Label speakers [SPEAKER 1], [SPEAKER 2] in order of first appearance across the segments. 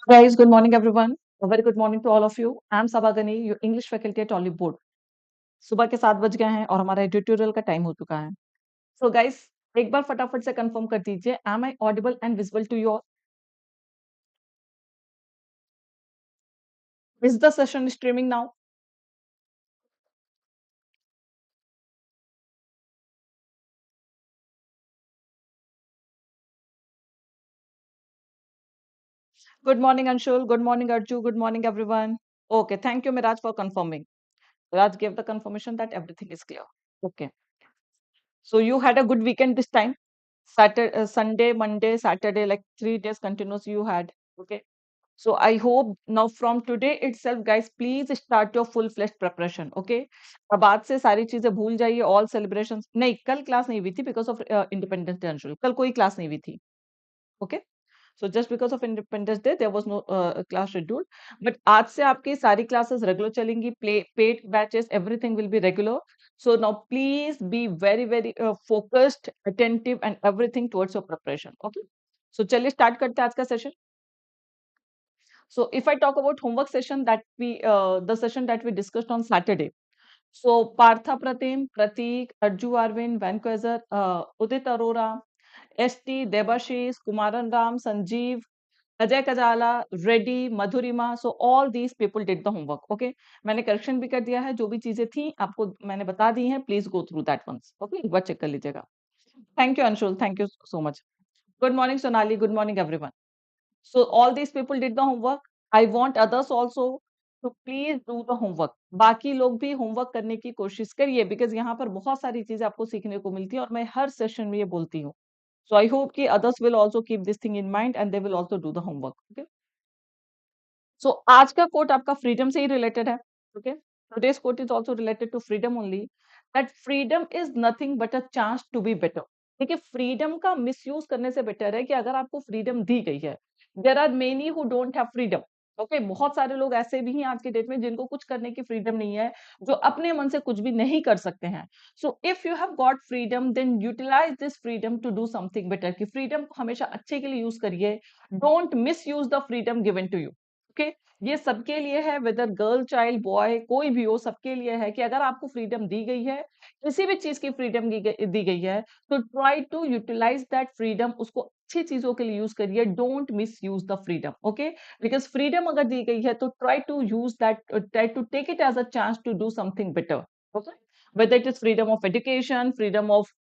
[SPEAKER 1] Guys, good morning, everyone. A very good morning to all of you. I'm Saba, your English faculty at Oliveboard. सुबह के 7 बज गए हैं और हमारा एडिटोरियल का टाइम हो चुका है. So guys, एक बार फटाफट से कंफर्म कर दीजिए. Am I audible and visible to you all? Is the session streaming now? Good morning, Anshul. Good morning, Arju. Good morning, everyone. Okay, thank you, Miraj, for confirming. Raj gave the confirmation that everything is clear. Okay. So you had a good weekend this time. Saturday, Sunday, Monday, Saturday, like 3 days continuous you had. Okay. So I hope now from today itself, guys, please start your full-fledged preparation. Okay. अब आज से सारी चीजें भूल जाइए. All celebrations. नहीं, कल class नहीं हुई थी because of Independence Day. Anshul, कल कोई क्लास नहीं हुई थी. Okay. So just because of Independence Day, there was no class scheduled. But आज से आपकी सारी classes regular चलेंगी. Paid batches, everything will be regular. So now please be very focused, attentive, and everything towards your preparation. Okay. So चलिए start करते हैं आज का session. So if I talk about homework session that the session that we discussed on Saturday. So Partha Pratim, Pratik, Arju Arvind, Vancouver, Udit Arora, ST, Debashish, Kumaran Ram, Sanjeev, Ajay Kajala, Reddy, Madhurima. So all these people did the homework. Okay. मैंने correction भी कर दिया है. जो भी चीजें थी आपको मैंने बता दी हैं. Please go through that once. Okay. एक बार check कर लीजिएगा. Thank you, Anshul. Thank you so much. Good morning, Sonali. Good morning, everyone. So all these people did the homework. I want others also to please do the homework. बाकी लोग भी homework करने की कोशिश करिए because यहाँ पर बहुत सारी चीजें आपको सीखने को मिलती है और मैं हर सेशन में ये बोलती हूँ. So I hope कि others will also keep this thing in mind and they will also do the homework. Okay. So आज का quote आपका freedom से ही related है. Okay. Today's quote is also related to freedom only. That freedom is nothing but a chance to be better. देखिए freedom का misuse करने से better है कि अगर आपको फ्रीडम दी गई है. There are many who don't have freedom. Okay, बहुत सारे लोग ऐसे भी हैं आज के डेट में जिनको कुछ करने की फ्रीडम नहीं है, जो अपने मन से कुछ भी नहीं कर सकते हैं. So if you have got freedom then utilise this freedom to do something better. कि फ्रीडम को हमेशा अच्छे के लिए यूज करिए. Don't misuse the freedom given to you. Okay, ये सबके लिए है, वेदर गर्ल चाइल्ड बॉय कोई भी हो, सबके लिए है कि अगर आपको फ्रीडम दी गई है, किसी भी चीज की फ्रीडम दी गई है, तो try to utilise that freedom. उसको अच्छी चीजों के लिए यूज करिए. Don't misuse the freedom. Okay, because freedom अगर दी गई है तो try to use that, try to take it as a chance to do something better. Okay, whether it is freedom of education, freedom of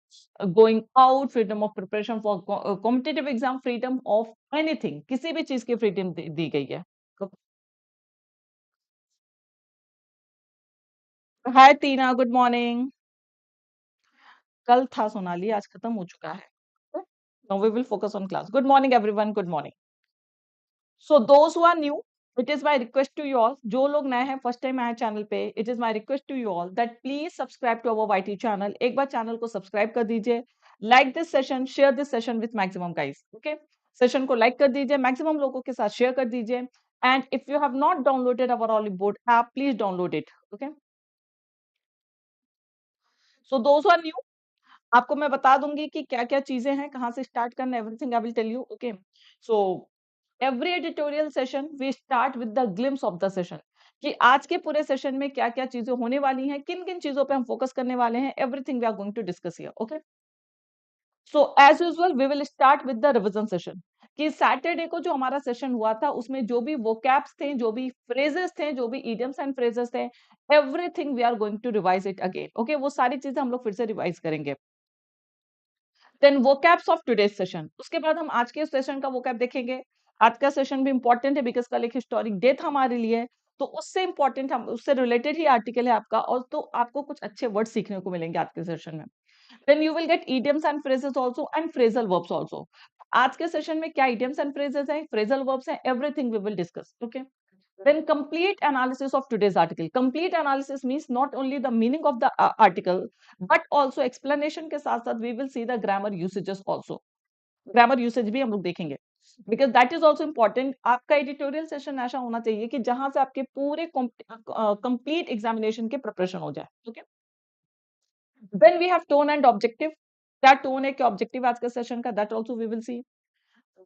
[SPEAKER 1] going out, freedom of preparation for competitive exam, freedom of anything, किसी भी चीज की freedom दी गई है. हाय टीना, good morning. कल था सोनाली, आज खत्म हो चुका है. Now we will focus on class. Good morning, everyone. Good morning. So those who are new, it is my request to you all. जो लोग नए हैं, first time आए चैनल पे, it is my request to you all that please subscribe to our YT channel. एक बार channel को subscribe कर दीजिए. Like this session, share this session with maximum guys. Okay? Session को लाइक कर दीजिए, maximum लोगों के साथ शेयर कर दीजिए. And if you have not downloaded our Oliveboard app, please download it. Okay? So those who are new, आपको मैं बता दूंगी कि क्या-क्या चीजें हैं, कहाँ से स्टार्ट करना है, everything I will tell you. Okay, so every editorial session we start with the glimpse of the session. कि आज के पूरे सेशन में क्या-क्या चीजें होने वाली हैं, किन-किन चीजों पे हम फोकस करने वाले हैं, everything we are going to discuss here. Okay, so as usual we will start with the revision session. कि सैटरडे को जो हमारा सेशन हुआ था उसमें जो भी वोकैब्स थे, जो भी फ्रेजेस थे, जो भी इडियम्स एंड फ्रेजेस थे, everything we are going to revise it again. Okay, वो सारी चीजें हम लोग फिर से रिवाइज करेंगे. Then vocabs of today's session. उसके बाद हम आज के सेशन का vocab देखेंगे. आज का सेशन भी इंपॉर्टेंट है बिकॉज कल एक हिस्टोरिक डे था हमारे लिए. तो उससे इंपॉर्टेंट, हम उससे रिलेटेड ही आर्टिकल है आपका, और तो आपको कुछ अच्छे वर्ड सीखने को मिलेंगे आज के सेशन में. Then you will get idioms and phrases also and phrasal verbs also. आज के सेशन में क्या idioms एंड phrases हैं, phrasal verbs हैं, everything we will discuss. Okay, then complete analysis of today's article. Complete analysis means not only the meaning of the article but also explanation के साथ साथ we will see the grammar usages also. Grammar usage भी हम लोग देखेंगे because that is also important. आपका editorial session ऐसा होना चाहिए कि जहां से आपके पूरे complete examination के preparation हो जाए. Okay, then we have tone and objective. क्या tone है, क्या objective आज के सेशन का, that also we will see.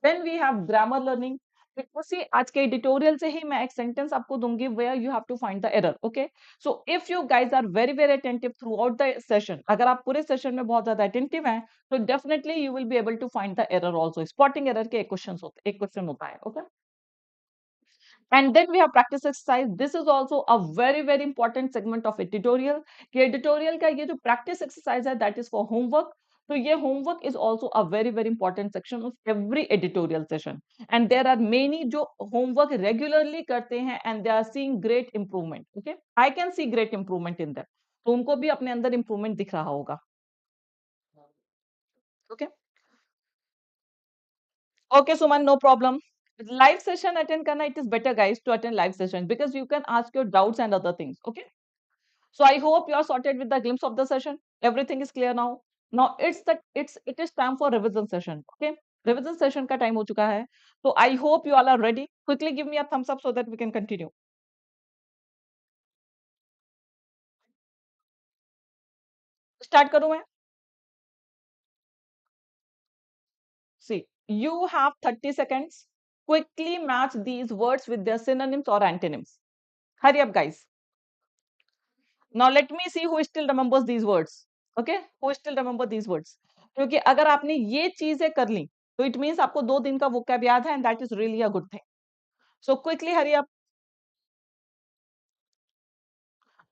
[SPEAKER 1] Then we have grammar learning. सी आज के एडिटोरियल से ही मैं एक सेंटेंस आपको दूंगी where you have to find the error. Okay, so if you guys are very very attentive throughout the session, अगर आप पूरे सेशन में बहुत ज्यादा अटेंटिव हैं तो definitely you will be able to find the error also. Spotting error के एक क्वेश्चन होता है. Okay, and then we have practice exercise. This is also a very very important segment of editorial. कि editorial का ये जो practice exercise है that is for homework. तो ये homework is also a very very important section of every editorial session, and there are many जो homework regularly करते हैं and they are seeing great improvement. Okay, I can see great improvement in them. तो उनको भी अपने अंदर improvement दिख रहा होगा. Okay. Okay, Suman, no problem. Live session attend करना, it is better guys to attend live session because you can ask your doubts and other things. Okay. So I hope you are sorted with the glimpse of the session. Everything is clear now. Now it is time for revision session. Okay. Revision session का time हो चुका है. So I hope you all are ready. Quickly give me a thumbs up so that we can continue. Start करूँ मैं? See, you have 30 seconds. Quickly match these words with their synonyms or antonyms. Hurry up, guys. Now let me see who still remembers these words. Okay, who still remember these words? क्योंकि अगर आपने ये चीजें कर ली तो it means आपको 2 दिन का vocab याद है and that is really a good thing. So quickly hurry up.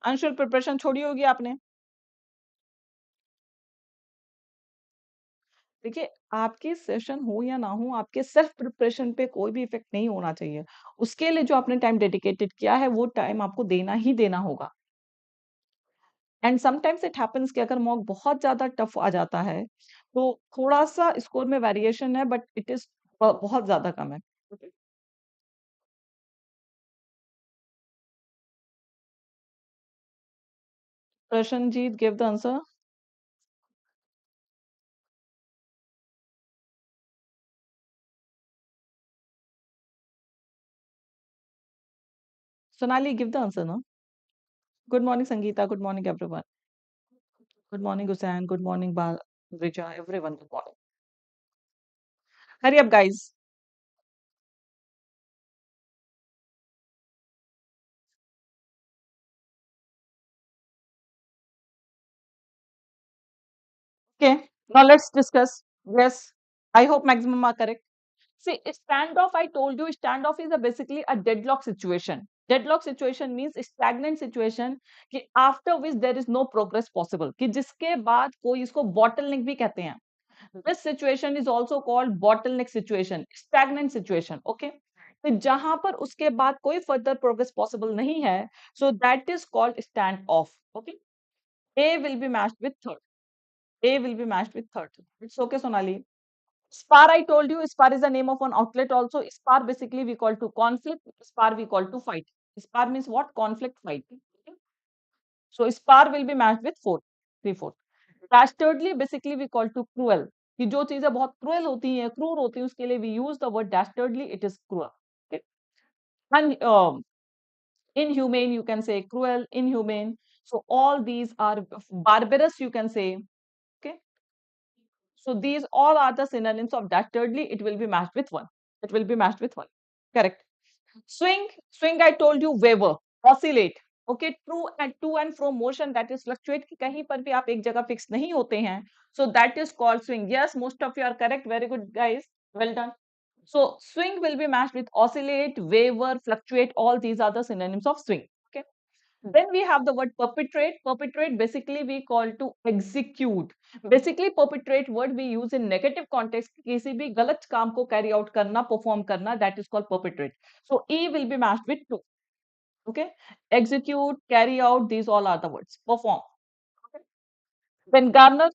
[SPEAKER 1] Anshul preparation छोड़ी होगी आपने. देखिए, आपके सेशन हो या ना हो, आपके सेल्फ प्रिपरेशन पे कोई भी इफेक्ट नहीं होना चाहिए. उसके लिए जो आपने टाइम डेडिकेटेड किया है वो टाइम आपको देना ही देना होगा. एंड समटाइम्स इट हैपेंस कि अगर मॉक बहुत ज्यादा टफ आ जाता है तो थोड़ा सा स्कोर में वेरिएशन है बट इट इज बहुत ज्यादा कम है. Prasenjit give the answer. Sonali, give the answer, no? Good morning, Sangeeta. Good morning, everyone. Good morning, Hussain. Good morning, Rija. Everyone, good morning. Hurry up, guys. Okay, now let's discuss. Yes, I hope maximum are correct. See, standoff, I told you, standoff is basically a deadlock situation. Deadlock situation means stagnant situation कि after which there is no progress possible. कि जिसके बाद कोई इसको bottleneck भी कहते हैं. This situation is also called bottleneck situation, stagnant situation. Okay. तो जहां पर उसके बाद कोई further progress possible नहीं है, so that is called stand off. Okay. A will be matched with third. A will be matched with third. It's okay, Sonali. Spar, I told you, spar is the name of an outlet also. Spar basically we call to conflict. Spar we call to fight. Spar means what? Conflict, fight. Okay? So spar will be matched with fourth, 3/4. Dastardly basically we call to cruel. कि जो चीजें बहुत cruel होती हैं, क्रूर होती हैं, उसके लिए we use the word dastardly. It is cruel. Okay? And inhumane you can say, cruel, inhumane. So all these are barbarous you can say. Okay? So these all are the synonyms of dastardly. It will be matched with one. It will be matched with one. Correct. Swing, swing I told you waver, oscillate. Okay, true and to and fro motion that is fluctuate कि कहीं पर भी आप एक जगह fix नहीं होते हैं. So that is called swing. Yes, most of you are correct. Very good guys. Well done. So swing will be matched with oscillate, waver, fluctuate. All these are the synonyms of swing. Okay. Then we have the word perpetrate. Perpetrate basically we call to execute. Basically perpetrate word we use in negative context. किसी भी गलत काम को carry out करना, perform करना, that is called perpetrate. So E will be matched with 2. Okay. Execute, carry out, these all are the words. Perform. Okay. Then garner.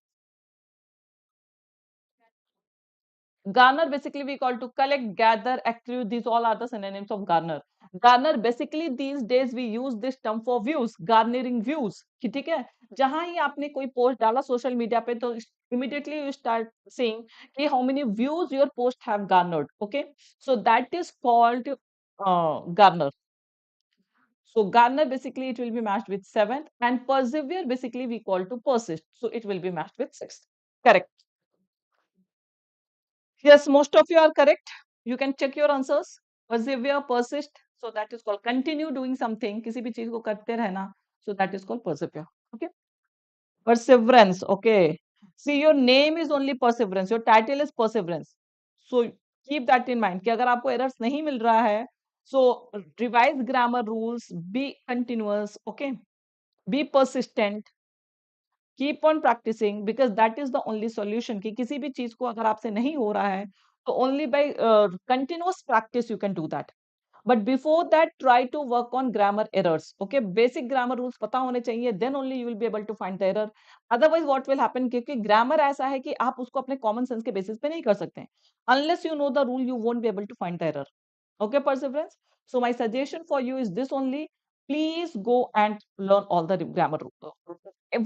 [SPEAKER 1] Garner basically we call to collect, gather, accrue. These all are the synonyms of garner. Garner basically these days we use this term for views, garnering views. कि ठीक है, जहां ही आपने कोई post डाला social media पे तो immediately you start seeing कि how many views your post have garnered. Okay, so that is called garner. So garner basically it will be matched with 7th, and persevere basically we call to persist. So it will be matched with 6th. Correct. Yes, most of you are correct. You can check your answers. persevere, persist, so that is called continue doing something, किसी भी चीज को करते रहना, so that is called persevere. Okay, perseverance. Okay, see, your name is only perseverance, your title is perseverance, so keep that in mind कि अगर आपको errors नहीं मिल रहा है, so revise grammar rules, be continuous. Okay, be persistent, keep on practising, because that is the only solution कि किसी भी चीज को अगर आपसे नहीं हो रहा है तो only by continuous practice you can do that. But before that try to work on grammar errors. Okay, basic grammar rules पता होने चाहिए, then only you will be able to find the error. Otherwise what will happen, क्योंकि grammar ऐसा है कि आप उसको अपने कॉमन सेंस के बेसिस पे नहीं कर सकते. Unless you know the rule you won't be able to find the error. Okay, perseverance. So my suggestion for you is this only. Please go and learn all the grammar rules.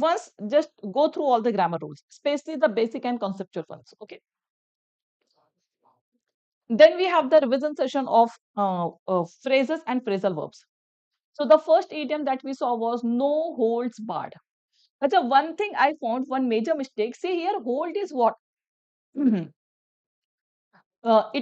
[SPEAKER 1] Once, just go through all the grammar rules, especially the basic and conceptual ones. Okay. Then we have the revision session of phrases and phrasal verbs. So the first idiom that we saw was no holds barred. That's a one thing I found, one major mistake. See here, hold is what?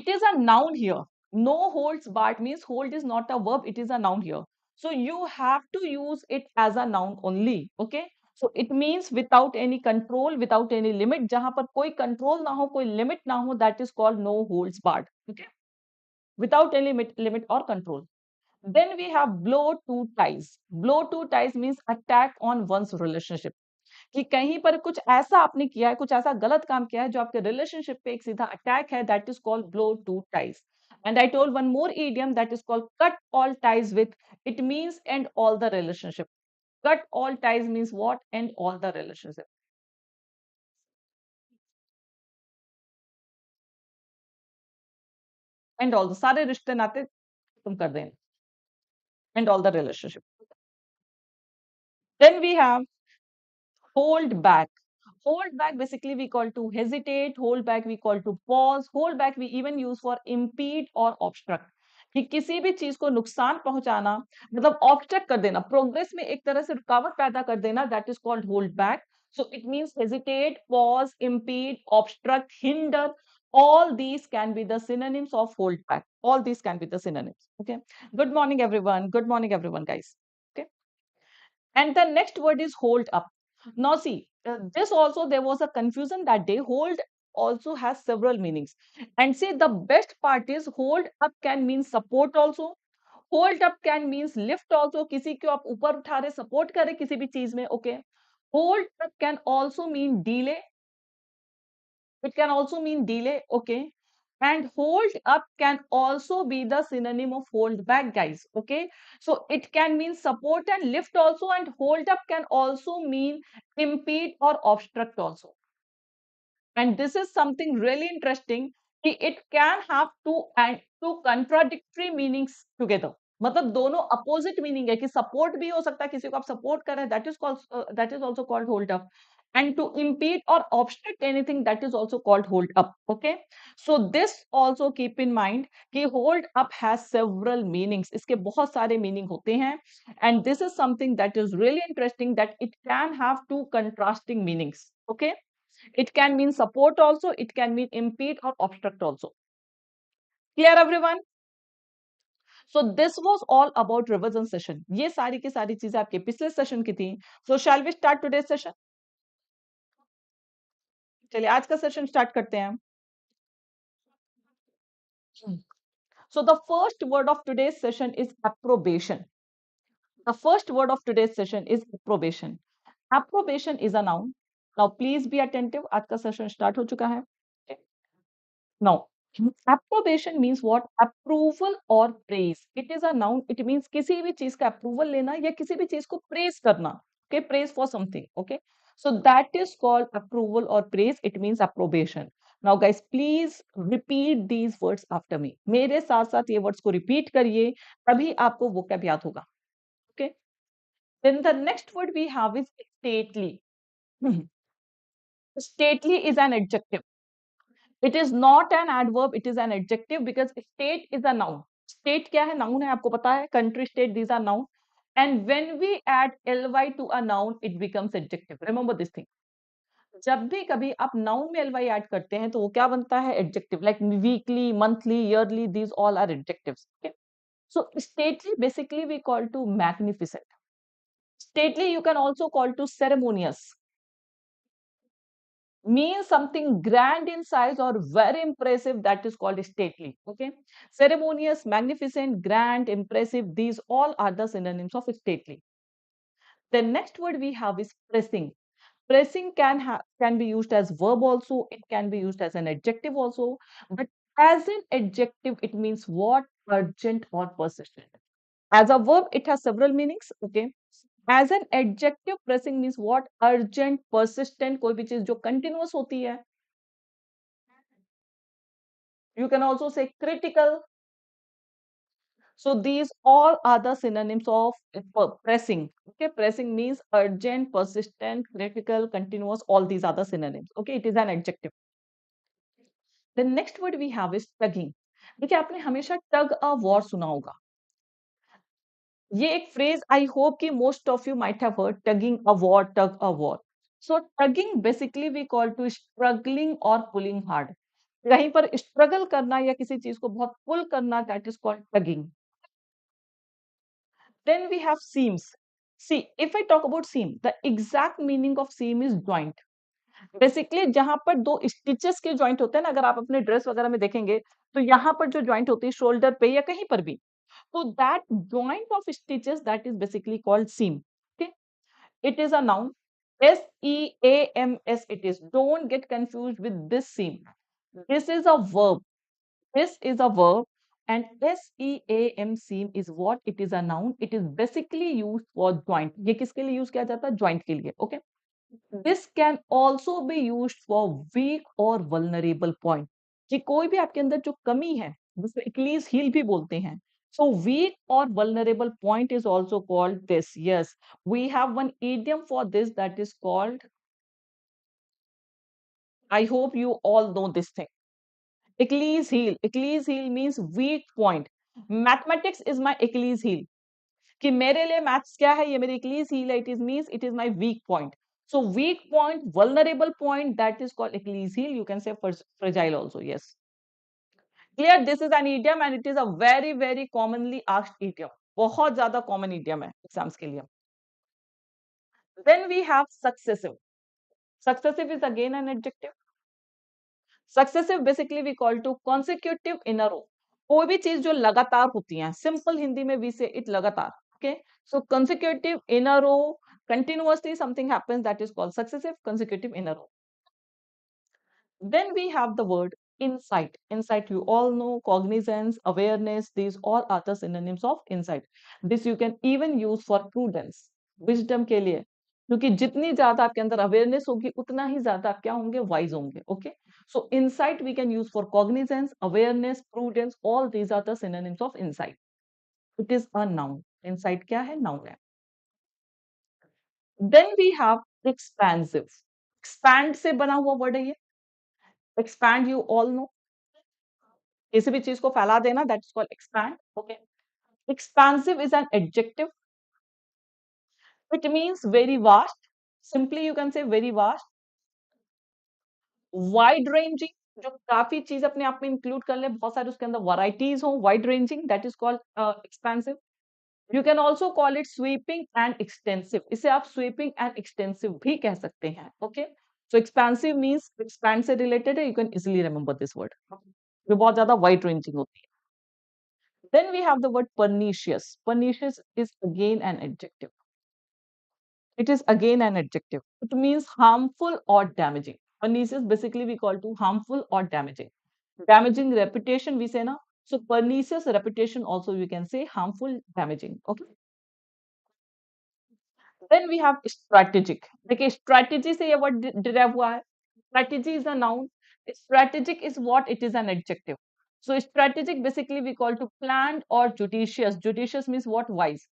[SPEAKER 1] It is a noun here. No holds barred means hold is not a verb, it is a noun here. So you have to use it as a noun only. Okay. So it means without any control, without any limit. जहां पर कोई control ना हो, कोई limit ना हो, that is called no holds barred. Okay. Without any limit or control. Then we have blow to ties. Blow to ties means attack on one's relationship. कि कहीं पर कुछ ऐसा आपने किया है, कुछ ऐसा गलत काम किया है जो आपके रिलेशनशिप पे एक सीधा अटैक है, that is called blow to ties. And I told one more idiom that is called cut all ties with. It means end all the relationship. Cut all ties means what? End all the relationship. End all the सारे रिश्ते नाते तुम कर देना. End all the relationship. Then we have hold back. Hold back basically we call to hesitate, hold back we call to pause, hold back we even use for impede or obstruct. कि किसी भी चीज को नुकसान पहुंचाना, मतलब obstruct कर देना, प्रोग्रेस में एक तरह से रुकावट पैदा कर देना, that is called hold back. So it means hesitate, pause, impede, obstruct, hinder. All these can be the synonyms of hold back. All these can be the synonyms. Okay. Good morning, everyone. Good morning, everyone, guys. Okay. And the next word is hold up. Now see, this also there was a confusion that day. Hold also has several meanings. And see, the best part is hold up can mean support also. Hold up can means lift also. किसी को आप ऊपर उठा रहे, support कर रहे किसी भी चीज में. Okay. Hold up can also mean delay. It can also mean delay. Okay. And hold up can also be the synonym of hold back, guys. Okay. So it can mean support and lift also, and hold up can also mean impede or obstruct also. And this is something really interesting. It can have two contradictory meanings together. मतलब दोनों opposite meaning है कि support भी हो सकता है, किसी को आप सपोर्ट कर रहे हैं, that is also called hold up. And to impede or obstruct anything, that is also called hold up. Okay, so this also keep in mind कि hold up has several meanings. इसके बहुत सारे meaning होते हैं. And this is something that is really interesting, that it can have two contrasting meanings. Okay, it can mean support also, it can mean impede or obstruct also. Clear, everyone? So this was all about revision session. ये सारी की सारी चीजें आपके पिछले session की थी. So shall we start today's session? चलिए आज का सेशन स्टार्ट करते हैं. So the first word of today's session is approbation. The first word of today's session is approbation. Approbation is a noun. Now please be attentive. आज का session start हो चुका है. Now, approbation means what? Approval or praise. It is a noun. It means किसी भी चीज का approval लेना या किसी भी चीज को praise करना. Okay, praise for something. Okay, so that is called approval or praise. It means approbation. Now, guys, please repeat these words after me. मेरे साथ साथ ये words को repeat करिए, तभी आपको vocab याद होगा. Okay. Then the next word we have is stately. Stately is an adjective. It is not an adverb, it is an adjective because state is a noun. State क्या है? Noun है, आपको पता है. Country, state, these are noun. And when we add ly to a noun, it becomes adjective. Remember this thing. जब भी कभी आप नाउन में एलवाई ऐड करते हैं तो वो क्या बनता है? Adjective, like weekly, monthly, yearly, these all are adjectives. Okay, so stately basically we call to magnificent. Stately you can also call to ceremonious. Means something grand in size or very impressive, that is called stately. Okay, ceremonious, magnificent, grand, impressive, these all are the synonyms of stately. The next word we have is pressing. Pressing can be used as verb also, it can be used as an adjective also, but as an adjective it means what? Urgent or persistent. As a verb it has several meanings. Okay, as an adjective pressing means what? Urgent, persistent, कोई भी चीज जो continuous होती है. You can also say critical. So these all are the synonyms of pressing. Okay, pressing means urgent, persistent, critical, continuous. All these are the synonyms. Okay, it is an adjective. The next word we have is tugging. देखिए आपने हमेशा tug a war सुना होगा. ये एक phrase I hope कि most of you might have heard, tugging a war, tug a war. So tugging basically we call to struggling or pulling hard. कहीं पर struggle करना या किसी चीज को बहुत pull करना, that is called tugging. Then we have seams. See, if I talk about seam, the exact meaning of seam is joint. Basically जहां पर दो स्टिचेस के जॉइंट होते हैं ना, अगर आप अपने ड्रेस वगैरह में देखेंगे तो यहाँ पर जो जॉइंट होती है शोल्डर पे या कहीं पर भी, तो that joint of stitches that is basically called seam. Okay, it is a noun. SEAMS it is. Don't get confused with this seam. This is a verb. This is a verb, and SEAM seam is what? It is a noun. It is basically used for joint. ये किसके लिए use किया जाता है? Joint के लिए. Okay, this can also be used for weak और vulnerable point. कि कोई भी आपके अंदर जो कमी है जिसे एक्लीज हील भी बोलते हैं, सो वीक और vulnerable point is also called this. Yes, we have one idiom for this that is called, I hope you all know this thing, Achilles heel. Achilles heel means weak point. Mathematics is my Achilles heel. कि मेरे लिए maths क्या है? ये मेरी Achilles heel है. It is means it is my weak point. So weak point, vulnerable point, that is called Achilles heel. You can say fragile also. Yes. Clear? This is an idiom and it is a very very commonly asked idiom. बहुत ज्यादा common idiom है exams के लिए. Then we have successive. Successive is again an adjective. Successive basically we call to consecutive in a row. कोई भी चीज जो लगातार होती है, सिंपल हिंदी में वी से इट लगातार. Okay, so consecutive in a row, continuously something happens, that is called successive consecutive in a row. Then we have the word insight. Insight, you all know, cognizance, awareness, these all are the synonyms of insight. This you can even use for prudence, wisdom के लिए, क्योंकि जितनी ज्यादा आपके अंदर awareness होगी उतना ही ज्यादा आप क्या होंगे? वाइज होंगे. Okay, so insight we can use for cognizance, awareness, prudence, all these are the synonyms of insight. It is a noun. Insight क्या है? Noun है. Then we have expansive. Expand से बना हुआ वर्ड है ये. Expand you all know, किसी भी चीज को फैला देना, that is called expand. Okay, expansive is an adjective. It means very vast. Simply you can say very vast. Wide ranging, जो काफी चीज अपने आप में इंक्लूड कर ले, बहुत सारे उसके अंदर वैरायटीज हो. Wide ranging, that is called expensive. You can also call it sweeping and extensive. इसे आप स्वीपिंग एंड एक्सटेंसिव भी कह सकते हैं. Okay, so expensive means expand से रिलेटेड है. You can easily remember this word, जो बहुत ज्यादा वाइड रेंजिंग होती है. Then we have the word pernicious. Pernicious is again an adjective. It is again an adjective. It means harmful or damaging. Pernicious basically we call to harmful or damaging. Damaging reputation we say na. So pernicious reputation also we can say harmful, damaging. Okay. Then we have strategic. देखिए strategy से ये word derive हुआ है. Strategy is a noun. Strategic is what? It is an adjective. So strategic basically we call to planned or judicious. Judicious means what? Wise.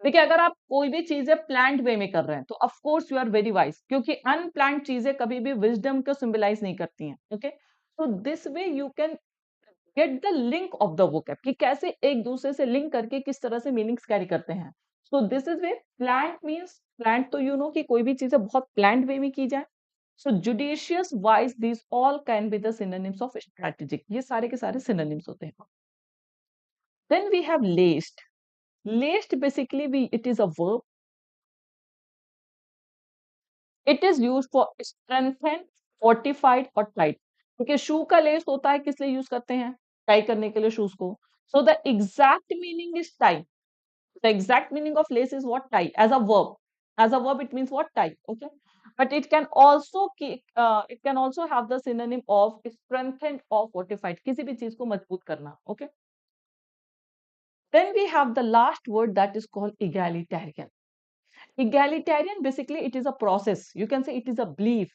[SPEAKER 1] देखिए अगर आप कोई भी चीजें प्लान्ड वे में कर रहे हैं तो of course you are very wise, क्योंकि अनप्लान्ड चीजें कभी भी विजडम को सिंबलाइज नहीं करती हैं. Okay, so this way you can get the link of the vocab, कि कैसे एक दूसरे से लिंक करके किस तरह से मीनिंग्स कैरी करते हैं. So this is way planned means, planned तो यू नो कि कोई भी चीजें बहुत प्लान्ड वे में की जाए. So judicious, wise, these all can be the synonyms of strategic. ये सारे के सारे synonyms होते हैं. Then we have laced. Laced basically it is a verb. It is used for strengthened, fortified और tight. ठीक है, शू का लेस होता है किस लिए यूज करते हैं? टाई करने के लिए शूज को. So the exact meaning is tie. The exact meaning of lace is what? Tie. As a verb. As a verb, it means what? Tie. Okay. But it can also have the synonym of strengthened or fortified. किसी भी चीज को मजबूत करना. Okay. Then we have the last word that is called egalitarian. Egalitarian, basically, it is a process. You can say it is a belief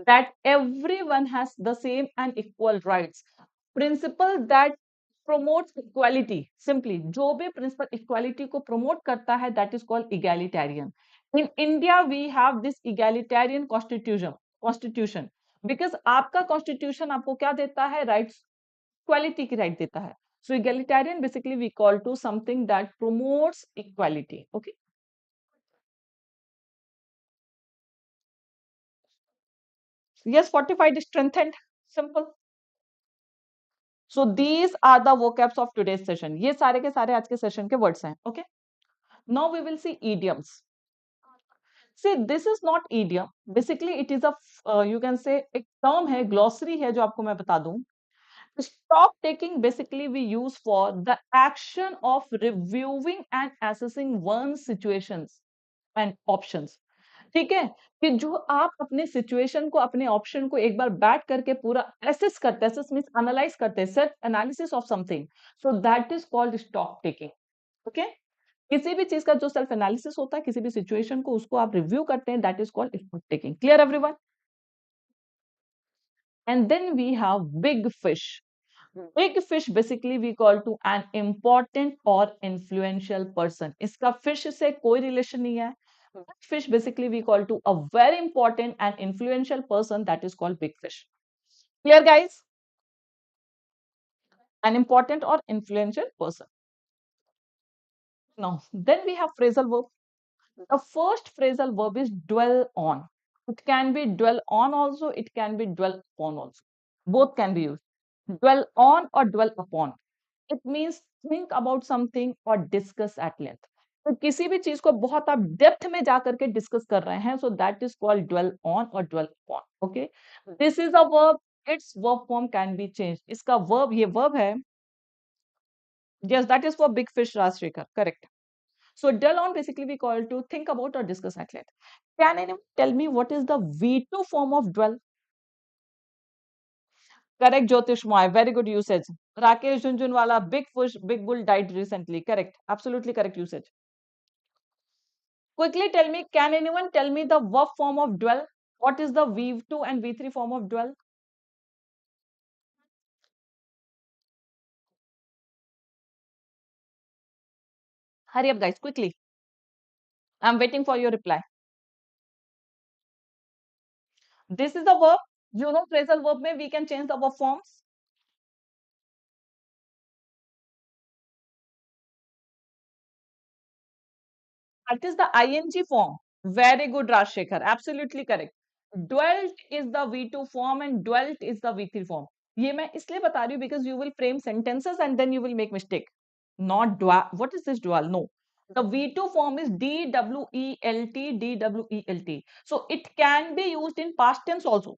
[SPEAKER 1] that everyone has the same and equal rights. Principle that promotes equality. Simply, जो भी principle equality को promote करता है, that is called egalitarian. In India, we have this egalitarian constitution because आपका constitution आपको क्या देता है? Rights, equality की right देता है. So egalitarian basically we call to something that promotes equality. Okay. Yes, fortified is strengthened. Simple. So these are the vocabs of today's session. ये सारे के सारे आज के session के words हैं. Okay. Now we will see idioms. See, this is not idiom. Basically, it is a you can say एक term है, glossary है जो आपको मैं बता दूं. Stock taking basically we use for the action of reviewing and assessing one's situations and options. ठीक है, कि जो आप अपने सिचुएशन को, अपने ऑप्शन को एक बार बैठ करके पूरा एसेस करते हैं, एसेस मींस एनालाइज करते हैं, self analysis of something, so that is called stock taking. Okay, किसी भी चीज का जो सेल्फ एनालिसिस होता है, किसी भी सिचुएशन को उसको आप रिव्यू करते हैं, that is called stock taking. Clear everyone? And then we have big fish. Big fish basically we call to an important और इन्फ्लुएंशियल पर्सन. इसका फिश से कोई रिलेशन नहीं है. Big fish basically we call to a very important and influential person, that is called big fish. Clear guys? An important or influential person. Now then we have phrasal verb. The first phrasal verb is dwell on. It can be dwell on also, it can be dwell upon also. Both can be used. Dwell on or dwell upon. It means think about something or discuss at length. तो किसी भी चीज को बहुत आप depth में जाकर के डिस्कस कर रहे हैं, so that is called dwell on और dwell upon. Okay, this is a verb. Its verb form can be change. इसका वर्ब, ये वर्ब है. Yes, that is for big fish, Rajshekhar. Correct. So dwell on basically we call to think about और discuss at length. Can anyone tell me what is the V2 form of dwell? Correct, Jyotish Moy. Very good usage. Rakesh Junjunwala, big fish, big bull died recently. Correct. Absolutely correct usage. Quickly tell me, can anyone tell me the verb form of dwell? What is the V2 and V3 form of dwell? Hurry up, guys, quickly. I'm waiting for your reply. This is the verb. You know, phrasal verb mein we can change the verb forms. That is the ing form. Very good, Rajshekhar. Absolutely correct. Dwelt is the V2 form and dwelt is the V3 form. ये मैं इसलिए बता रही हूँ because you will frame sentences and then you will make mistake. Not dwell. What is this dwell? No. The V2 form is DWELT, DWELT. So it can be used in past tense also.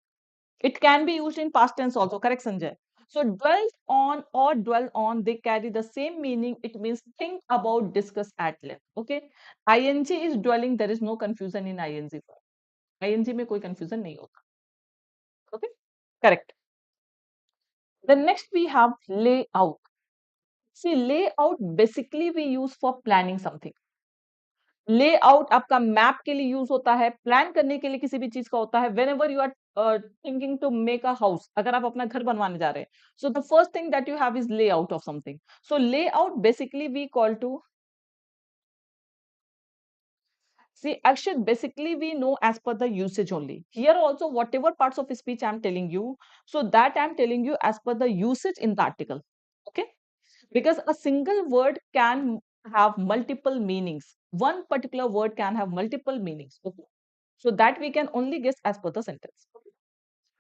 [SPEAKER 1] It can be used in past tense also. Correct, Sanjay? So dwell on or dwell on, they carry the same meaning. It means think about, discuss at length. Okay. ING is dwelling. There is no confusion in ING form. ING में कोई confusion नहीं होता. Okay. Correct. Then next we have layout. See, layout basically we use for planning something. Layout आपका map के लिए use होता है, plan करने के लिए किसी भी चीज का होता है. Whenever you are thinking to make a house, अगर आप अपना घर बनवाने जा रहे हैं, so the first thing that you have is layout of something. So layout basically we call to, see, action basically we know as per the usage only. Here also whatever parts of speech I am telling you, so that I am telling you as per the usage in the article. Okay, because a single word can have multiple meanings. One particular word can have multiple meanings. Okay. So that we can only guess as per the sentence.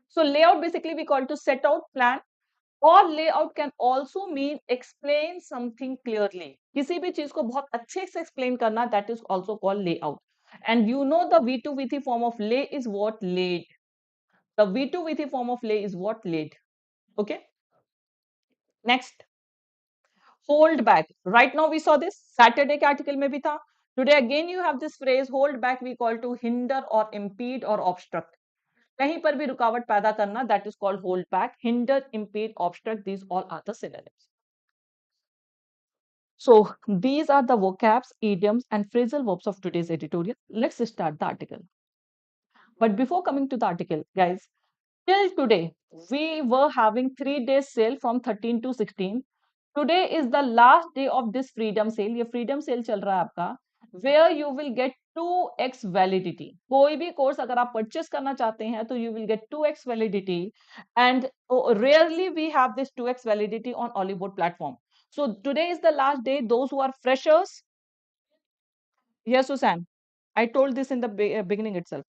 [SPEAKER 1] So layout basically we call to set out, plan, और layout can also mean explain something clearly. किसी भी चीज को बहुत अच्छे से explain करना, that is also called layout. And you know the V2 V3 form of lay is what? Laid. The V2 V3 form of lay is what? Laid. Okay. Next, hold back. Right now we saw this. Saturday के article में भी था. Today again you have this phrase hold back we call to hinder or impede or obstruct. कहीं पर भी रुकावट पैदा करना, that is called hold back. Hinder, impede, obstruct, these all are the synonyms. So these are the vocabs, idioms, and phrasal verbs of today's editorial. Let's start the article. But before coming to the article, guys, till today, we were having 3 days sale from 13 to 16. Today is the last day of this freedom sale. ये freedom sale चल रहा है आपका, where you will get 2x validity. कोई भी course अगर आप purchase करना चाहते हैं तो you will get 2x validity, and rarely we have this 2x validity on Oliveboard platform. So today is the last day. Those who are freshers, yes, Susan, I told this in the beginning itself.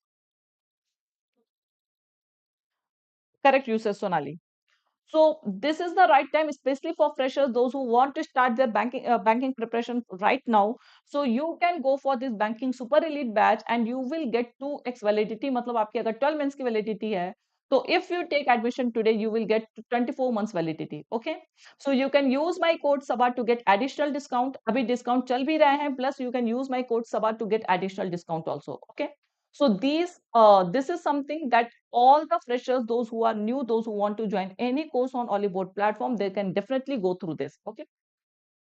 [SPEAKER 1] Correct, user Sonali. So this is the right time, especially for freshers, those who want to start their banking preparation right now. So you can go for this banking super elite batch, and you will get 2x validity. मतलब आपकी अगर 12 months की validity है, so if you take admission today, you will get 24 months validity. Okay, so you can use my code Saba to get additional discount. अभी discount चल भी रहे हैं, plus you can use my code Saba to get additional discount also. Okay. So this is something that all the freshers, those who are new, those who want to join any course on Oliveboard platform, they can definitely go through this. Okay.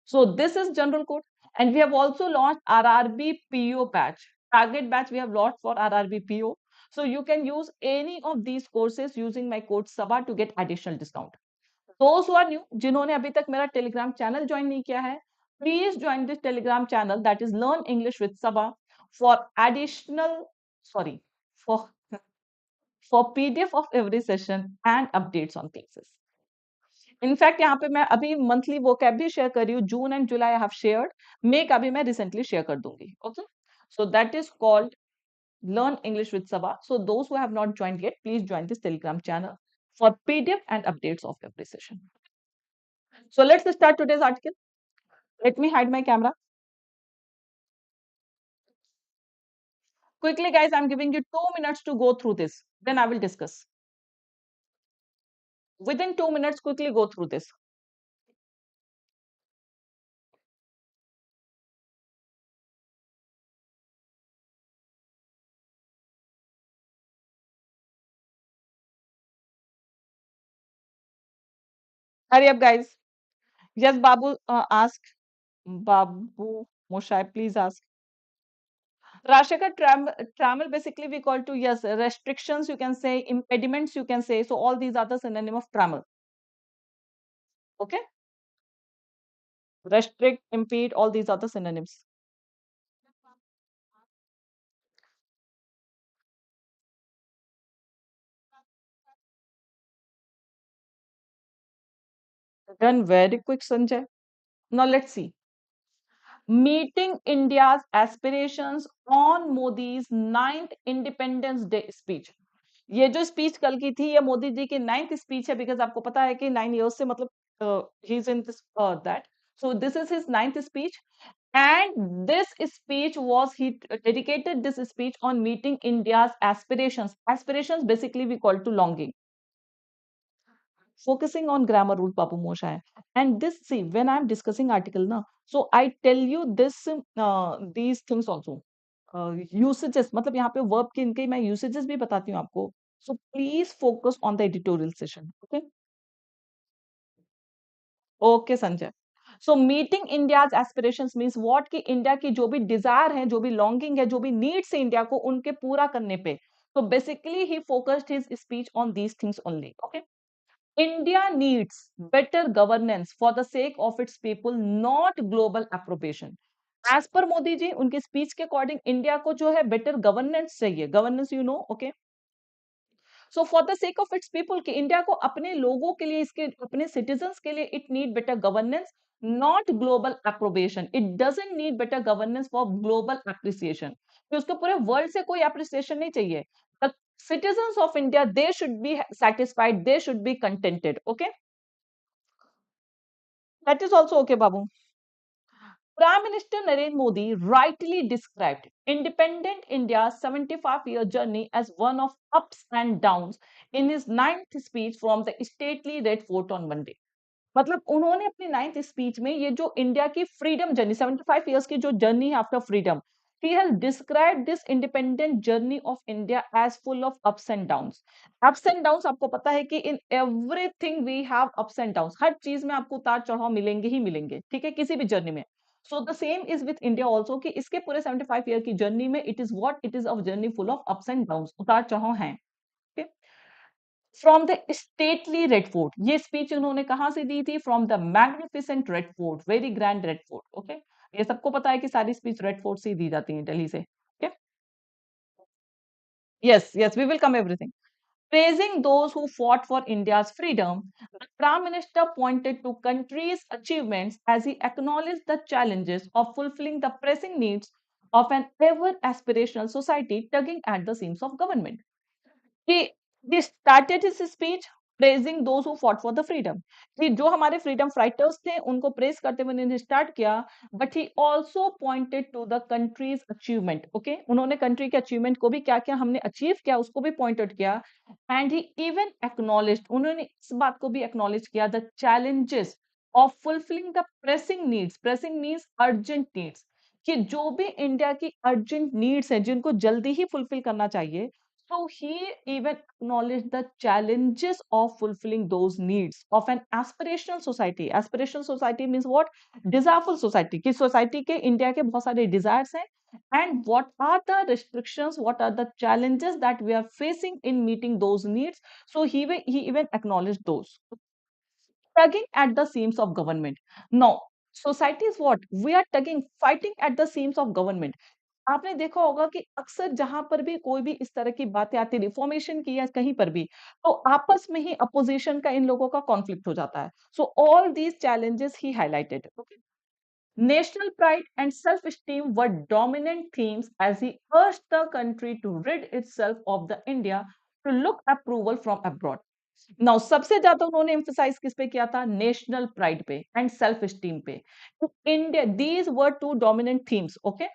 [SPEAKER 1] So this is general code, and we have also launched RRB PO batch, target batch. We have launched for RRB PO. So you can use any of these courses using my code SABA to get additional discount. Those who are new, जिन्होंने अभी तक मेरा Telegram channel join नहीं किया है, please join this telegram channel, that is Learn English with Saba, for additional, sorry, for PDF of every session and updates on classes. In fact यहाँ पे मैं अभी मंथली vocab भी शेयर कर रही हूँ. June and July I have shared. May का भी मैं रिसेंटली शेयर कर दूंगी. Okay, so that is called Learn English with Saba. So those who have not joined yet, please join this Telegram channel for PDF and updates of every session. So let's start today's article. Let me hide my camera. Quickly, guys, I'm giving you 2 minutes to go through this. Then I will discuss. Within 2 minutes, quickly go through this. Hurry up, guys. Yes, Babu, ask. Babu Moshai, please ask. Rashika, travel basically we call to, yes, restrictions you can say, impediments you can say. So all these are the synonym of travel. Okay? Restrict, impede, all these are the synonyms. Done very quick, Sanjay. Now let's see. Meeting India's aspirations on Modi's 9th Independence Day speech. ये जो speech कल की थी, ये मोदी जी की 9th speech है, because आपको पता है कि 9 years से मतलब he is in this that. So this is his 9th speech, and this speech was, he dedicated this speech on meeting India's aspirations. Aspirations basically we call to longing. Focusing on grammar rule, Babu Moshe. And this, see, when I'm discussing article, na, so I tell you this, these things also. Usages, मतलब यहाँ पे verb के इनके मैं usages भी बताती हूँ आपको. So please focus on the editorial session. Okay. Okay, Sanjay. So meeting India's aspirations means what कि इंडिया की जो भी desire है, जो भी longing है, जो भी needs है इंडिया को, उनके पूरा करने पे. So basically he focused his speech on these things only. Okay. India needs better governance for the sake of its people, not global approbation. As per Modi ji, उनके speech के according India को जो है better governance चाहिए. Governance, you know, okay? So for the sake of its people, कि India को अपने लोगों के लिए, इसके अपने citizens के लिए, it need better governance, not global approbation. It doesn't need better governance for global appreciation. कि उसको पूरे world से कोई appreciation नहीं चाहिए. The citizens of India, they should be satisfied, they should be contented. Okay, that is also okay, Babu. Prime Minister Narendra Modi rightly described independent India's 75-year journey as one of ups and downs in his ninth speech from the stately Red Fort on Monday. मतलब उन्होंने अपनी ninth speech में ये जो India की freedom journey 75 years की जो journey है after freedom, he has described this independent journey of India as full of ups and downs. Ups and downs आपको पता है कि in everything we have ups and downs. हर चीज में आपको उतार चढ़ाव मिलेंगे ही मिलेंगे, ठीक है, किसी भी जर्नी में. So the same is with India also कि इसके पूरे 75 ईयर की जर्नी में it is what it is of journey full of ups and downs. उतार चढ़ाव हैं. Okay? From the stately red fort, ये स्पीच उन्होंने कहां से दी थी? From the magnificent red fort, very grand red fort. Okay, ये सबको पता है कि सारी स्पीच रेड फोर्ट से ही दी जाती है, दिल्ली से. Okay, yes yes, we will come everything. Praising those who fought for India's freedom, the Prime Minister pointed to country's achievements as he acknowledged the challenges of fulfilling the pressing needs of an ever aspirational society tugging at the seams of government. He, he started his speech praising those who fought for the freedom. कि जो हमारे freedom fighters थे उनको praise करते हुए उन्होंने start किया, but he also pointed to the country's achievement. Okay, उन्होंने country के achievement को भी क्या क्या हमने achieve किया उसको भी point out किया, and he even acknowledged, उन्होंने इस बात को भी acknowledge किया, the challenges of fulfilling the pressing needs. Pressing means urgent needs, कि जो भी इंडिया की अर्जेंट नीड्स हैं जिनको जल्दी ही फुलफिल करना चाहिए. So he even acknowledged the challenges of fulfilling those needs of an aspirational society. Aspirational society means what? Desireful society. कि society के इंडिया के बहुत सारे desires हैं, and what are the restrictions, what are the challenges that we are facing in meeting those needs. So he even acknowledged those. Tugging at the seams of government. Now, society is what? We are tugging, fighting at the seams of government. आपने देखा होगा कि अक्सर जहां पर भी कोई भी इस तरह की बातें आती, रिफॉर्मेशन की या कहीं पर भी, तो आपस में ही अपोजिशन का इन लोगों का कॉन्फ्लिक्ट हो जाता है. So all these challenges he highlighted. National pride and self-esteem were dominant themes as he urged the country to rid itself of the India to look approval from abroad. Now, सबसे ज्यादा उन्होंने emphasize किस पे किया था? National pride पे and self esteem पे. India, these were two dominant themes. Okay,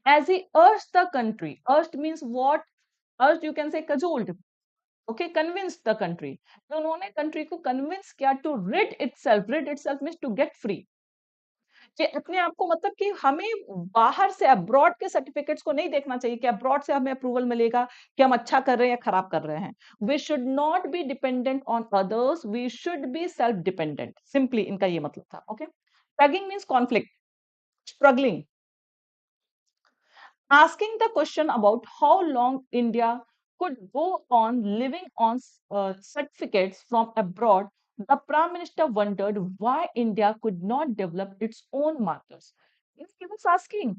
[SPEAKER 1] as he urged the country, urged means what? Urged you can say cajoled. Okay, convinced the country. तो उन्होंने country को convince किया to rid itself. Rid itself means to get free. कि अपने आप को, मतलब कि हमें बाहर से अब्रॉड के सर्टिफिकेट्स को नहीं देखना चाहिए कि अब्रॉड से हमें अप्रूवल मिलेगा कि हम अच्छा कर रहे हैं या खराब कर रहे हैं. We should not be dependent on others, we should be self dependent. Simply इनका ये मतलब था. Okay, tugging means conflict, struggling. Asking the question about how long India could go on living on certificates from abroad, the Prime Minister wondered why India could not develop its own markers. He was asking,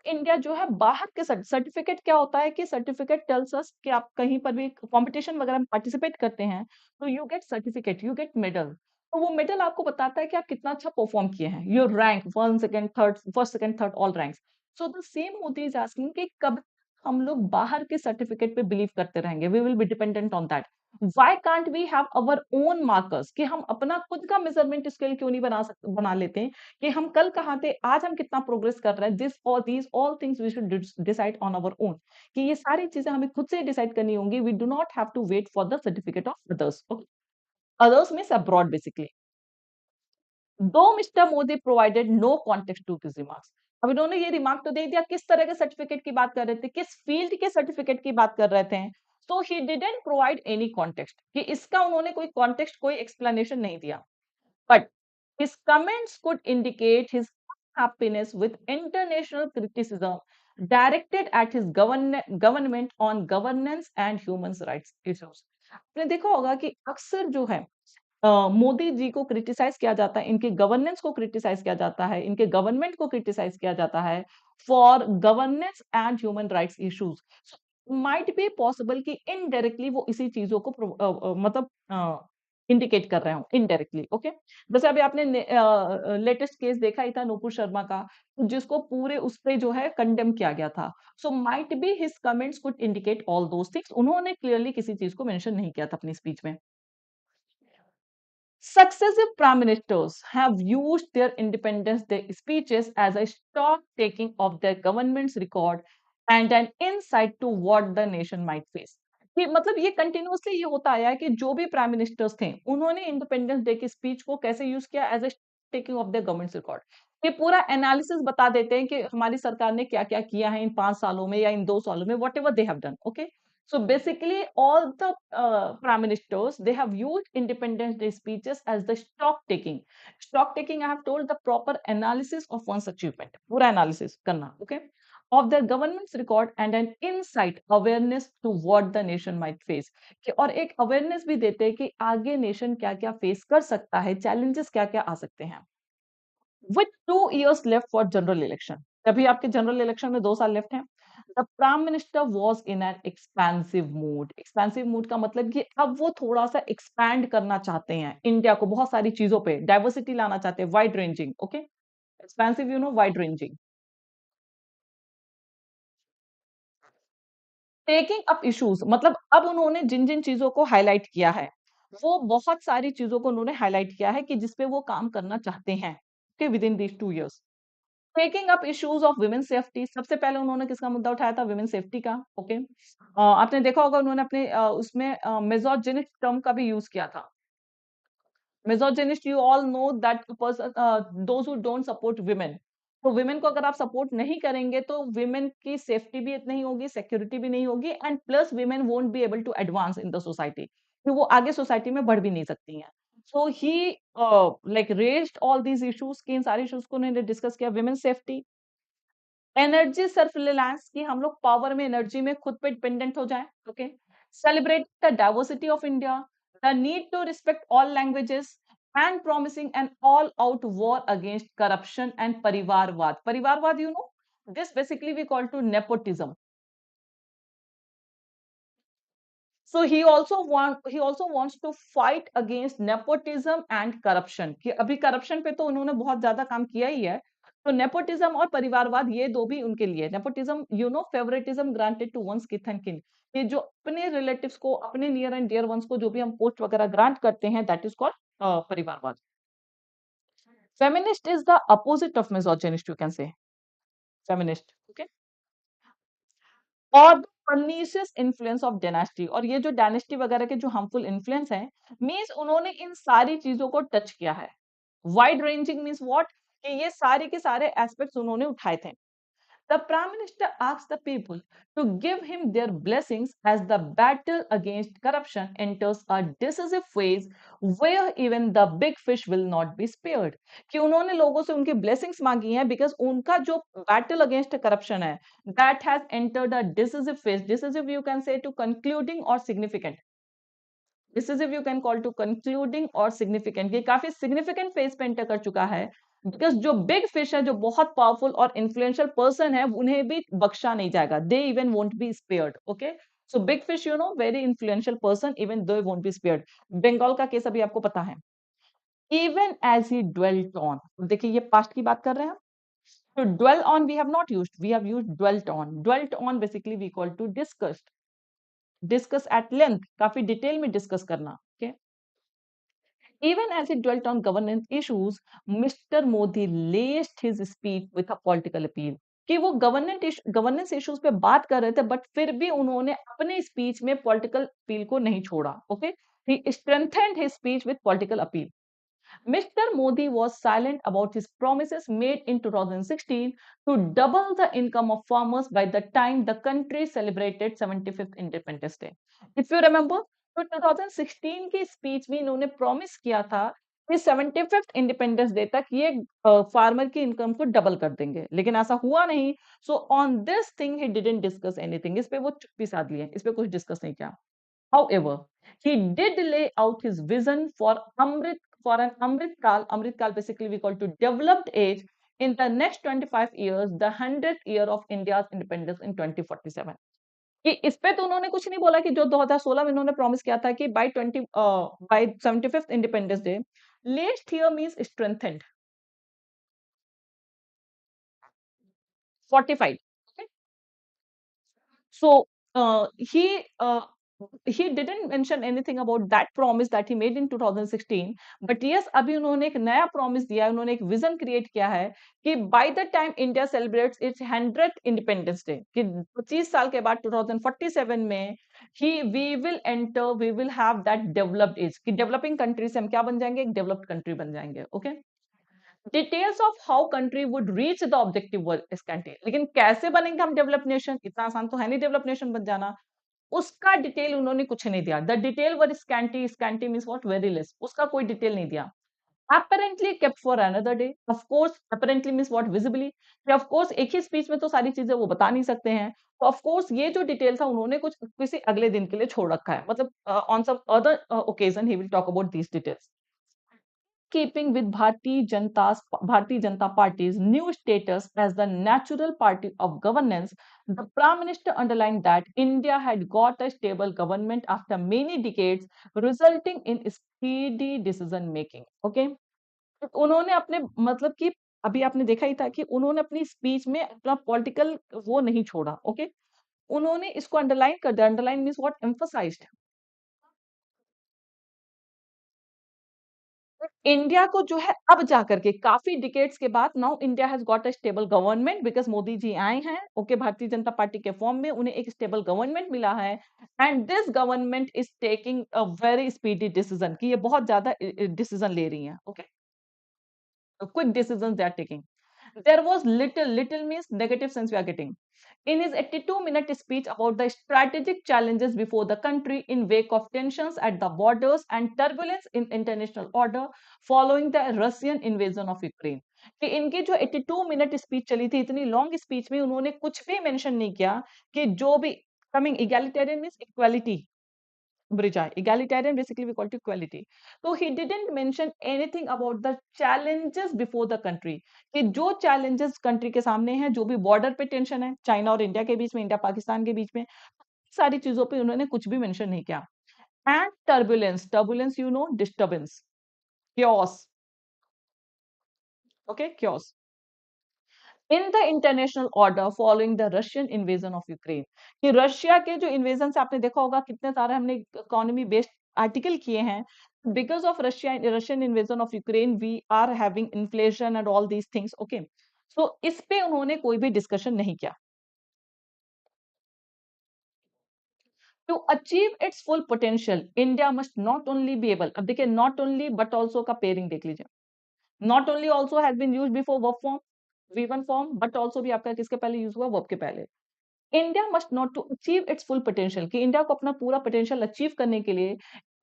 [SPEAKER 1] India जो है बाहर के certificate, क्या होता है कि certificate tells us कि आप कहीं पर भी कंपटीशन वगैरह में पार्टिसिपेट करते हैं तो you get certificate, you get medal. तो वो मेडल आपको बताता है कि आप कितना अच्छा परफॉर्म किए हैं, your rank 1 second third, first second third, all ranks. So the same Modi is asking कि कब हम लोग बाहर के सर्टिफिकेट पे बिलीव करते रहेंगे, we will be dependent on that. Why can't we have our own markers, कि हम अपना खुद का मेजरमेंट स्केल क्यों नहीं बना लेते हैं कि हम कल कहाँ थे, आज हम कितना प्रोग्रेस कर रहे हैं. दिस और these all things we should decide on our own, कि ये सारी चीजें हमें खुद से डिसाइड करनी होंगी. We do not have to wait for the certificate of others. Others means abroad basically. Though mister Modi provided no context to his remarks. अब इन्होंने ये रिमार्क तो दे दिया किस तरह के सर्टिफिकेट की बात कर रहे थे, किस फील्ड के सर्टिफिकेट की बात कर रहे थे. So he didn't provide any context, कि इसका उन्होंने कोई कॉन्टेक्स्ट, कोई एक्सप्लेनेशन नहीं दिया. But his comments could indicate his unhappiness with international criticism directed at his government on governance and human rights issues. आपने देखा होगा कि अक्सर जो है मोदी जी को क्रिटिसाइज किया जाता है, इनके गवर्नेंस को क्रिटिसाइज किया जाता है, इनके गवर्नमेंट को क्रिटिसाइज किया जाता है for governance and human rights issues. Might be possible कि इनडायरेक्टली वो इसी चीजों को मतलब इंडिकेट कर रहे हो इनडायरेक्टली। ओके, जैसे अभी आपने लेटेस्ट केस देखा ही था नूपुर शर्मा का, जिसको पूरे उस पे जो है कंडेम किया गया था। So might be his comments could indicate all those things, उन्होंने क्लियरली किसी चीज को मेंशन नहीं किया था अपनी स्पीच में। Successive prime ministers have used their Independence Day speeches as a stock taking of their government's record and an insight to what the nation might face. कि मतलब ये कंटिन्यूअसली ये होता आया है कि जो भी प्राइम मिनिस्टर्स थे उन्होंने इंडिपेंडेंस डे की स्पीच को कैसे यूज किया as a taking of the government record. ये पूरा एनालिसिस बता देते हैं कि हमारी सरकार ने क्या क्या किया है इन 5 सालों में या इन 2 सालों में, what ever they have done. Okay, so basically, all the prime ministers, they have used Independence Day speeches as the stock taking. Stock taking, I have told, the proper analysis of one's achievement. पूरा analysis करना, okay? Of their government's record and an insight, awareness to what the nation might face. कि और एक awareness भी देते हैं कि आगे nation क्या-क्या face कर सकता है, challenges क्या-क्या आ सकते हैं। With 2 years left for general election, तभी आपके जनरल इलेक्शन में 2 साल लेफ्ट हैं। The prime minister was in an expensive mood. Expensive mood का मतलब कि अब वो थोड़ा सा एक्सपैंड करना चाहते हैं इंडिया को, बहुत सारी चीजों पे डाइवर्सिटी लाना चाहते हैं, wide ranging. Okay, expensive you know, wide ranging. Taking up issues मतलब अब उन्होंने जिन जिन चीजों को हाईलाइट किया है, वो बहुत सारी चीजों को उन्होंने हाईलाइट किया है कि जिसपे वो काम करना चाहते हैं with in these 2 years। Taking up issues of women safety, सबसे पहले उन्होंने किसका मुद्दा उठाया था? वुमेन सेफ्टी का। ओके, आपने देखा होगा उन्होंने अपने उसमें मिसोजिनिक टर्म का भी यूज किया था। Misogynist, you all know that person those who don't support women. तो वुमेन को अगर आप सपोर्ट नहीं करेंगे तो वुमेन की सेफ्टी भी नहीं होगी, सिक्योरिटी भी नहीं होगी, and plus women won't be able to advance in the society, कि वो आगे सोसाइटी में बढ़ भी नहीं सकती हैं। So he like raised all these issues, कि इन सारे इश्यूज को उन्होंने डिस्कस किया। Women safety, energy self reliance, कि हम लोग पावर में, एनर्जी में खुद पे डिपेंडेंट हो जाएं। Okay, celebrate the diversity of India, the need to respect all languages, and promising an all out war against corruption and परिवारवाद। परिवारवाद, you know, this basically we call to nepotism. So he also wants to fight against nepotism and corruption, कि अभी corruption पे तो उन्होंने बहुत ज्यादा काम किया ही है। तो नेपोटिज्म और परिवारवाद, ये दो भी उनके लिए। Nepotism, you know, favouritism granted to one's kith and kin, ये जो अपने रिलेटिव्स को, अपने नियर एंड डियर वंस को जो भी हम पोस्ट वगैरह ग्रांट करते हैं, दैट इज कॉल्ड परिवारवाद। Feminist is the opposite of misogynist, you can say feminist. Okay, और परनीशियस इन्फ्लुएंस ऑफ डायनेस्टी, और ये जो डायनेस्टी वगैरह के जो हार्मफुल इन्फ्लुएंस हैं, मींस उन्होंने इन सारी चीजों को टच किया है। वाइड रेंजिंग मींस व्हाट, कि ये सारे के सारे एस्पेक्ट्स उन्होंने उठाए थे। The Prime Minister asked the people to give him their blessings as the battle against corruption enters a decisive phase where even the big fish will not be spared। कि उन्होंने लोगों से उनकी blessings मांगी हैं because उनका जो battle against corruption है, that has entered a decisive phase। Decisive you can say to concluding or significant। Decisive you can call to concluding or significant, ये काफी significant phase पे enter कर चुका है, बिकॉज जो बिग फिश है, जो बहुत पावरफुल और इन्फ्लुएंशियल पर्सन है, उन्हें भी बख्शा नहीं जाएगा। They even won't be spared. Okay, so big fish, you know, very influential person, even they won't be spared. Bengal का केस अभी आपको पता है। Even as he dwelt on, देखिए ये पास्ट की बात कर रहे हैं हम। तो dwell on we have not used, we have used dwelt on. Dwelt on basically we call to discussed, discuss at length, काफी डिटेल में डिस्कस करना। Okay, even as he dwelt on governance issues, Mr. Modi laced his speech with a political appeal। कि वो governance issues पे बात कर रहे थे, बट फिर भी उन्होंने अपने स्पीच में पॉलिटिकल अपील को नहीं छोड़ा। Okay, he strengthened his speech with political appeal. Mr. Modi was silent about his promises made in 2016 to double the income of farmers by the time the country celebrated 75th Independence Day। If you remember, तो 2016 की speech में इन्होंने promise किया था कि 75th independence day तक ये farmer की इनकम को डबल कर देंगे, लेकिन ऐसा हुआ नहीं। So on this thing he didn't discuss anything, इस पे वो चुप्पी साध लिए, इस पे कुछ डिस्कस नहीं किया। However, he did lay out his vision for an Amrit Kal. Amrit Kal basically we call to developed age in the next 25 years, the 100th year of India's independence in 2047। कि इस पे तो उन्होंने कुछ नहीं बोला कि जो 2016 में उन्होंने प्रॉमिस किया था कि by 75th independence day, lest here means strengthened, fortified. So he didn't mention anything about that promise that he made in 2016, but yes, अभी उन्होंने एक नया promise दिया है, उन्होंने एक vision create किया है कि by the time India celebrates its 100th Independence Day, कि 25 साल के बाद 2047 में we will have that developed age, कि developing country से हम क्या बन जाएंगे, एक developed country बन जाएंगे, okay? Details of how country would reach the objective were scanty, लेकिन कैसे बनेंगे हम डेवलप नेशन, इतना आसान तो है नहीं डेवलप नेशन बन जाना, उसका डिटेल उन्होंने कुछ नहीं दिया। The detail were scanty, scanty means what, very less, उसका कोई डिटेल नहीं दिया। apparently kept for another day, of course apparently means what, visibly, कि of course एक ही स्पीच में तो सारी चीजें वो बता नहीं सकते हैं, तो of course ये जो डिटेल था उन्होंने कुछ किसी अगले दिन के लिए छोड़ रखा है, मतलब on some other occasion he will talk about these details. Keeping with Bharatiya Janata Party's new status as the natural party of governance, the Prime Minister underlined that India had got a stable government after many decades, resulting in speedy decision making. Okay, तो उन्होंने अपने मतलब कि अभी आपने देखा ही था कि उन्होंने अपनी स्पीच में अपना पॉलिटिकल वो नहीं छोड़ा। ओके, उन्होंने इसको अंडरलाइन कर दिया। Underline means what, emphasized. India को जो है अब जाकर के काफी डिकेड्स के बाद now India has got a stable government because Modi ji आए हैं। ओके, भारतीय जनता पार्टी के फॉर्म में उन्हें एक स्टेबल गवर्नमेंट मिला है, and this government is taking a very speedy decision, कि ये बहुत ज्यादा डिसीजन ले रही है। Okay, quick decision they are taking. There was little means negative sense we are getting. In his 82-minute speech about the strategic challenges before the country in wake of tensions at the borders and turbulence in international order following the Russian invasion of Ukraine. कि इनकी जो 82 minute speech चली थी, इतनी long speech में उन्होंने कुछ भी मेंशन नहीं किया कि जो भी coming egalitarian means equality, Brijai. Egalitarian basically we call it equality. So he didn't mention anything about the challenges before the country. कि जो challenges country के सामने हैं, जो भी border पे tension है, चाइना और इंडिया के बीच में, इंडिया पाकिस्तान के बीच में, सारी चीजों पे उन्होंने कुछ भी mention नहीं किया। And turbulence, you know, disturbance, chaos, okay, chaos. In the international order following the Russian invasion of Ukraine, कि रशिया के जो इन्वेजन से आपने देखा होगा कितने सारे हमने इकोनॉमी बेस्ड आर्टिकल किए हैं, because of Russian invasion of Ukraine we are having inflation and all these things. Okay, so इस पे उन्होंने कोई भी डिस्कशन नहीं किया। To achieve its full potential India must not only be able, अब देखिए नॉट ओनली बट ऑल्सो का पेयरिंग देख लीजिए। Not only also has been used before verb form, V1 form, but also भी आपका किसके पहले यूज हुआ, वर्ब के पहले। India must not to achieve its full potential, कि इंडिया को अपना पूरा पोटेंशियल अचीव करने के लिए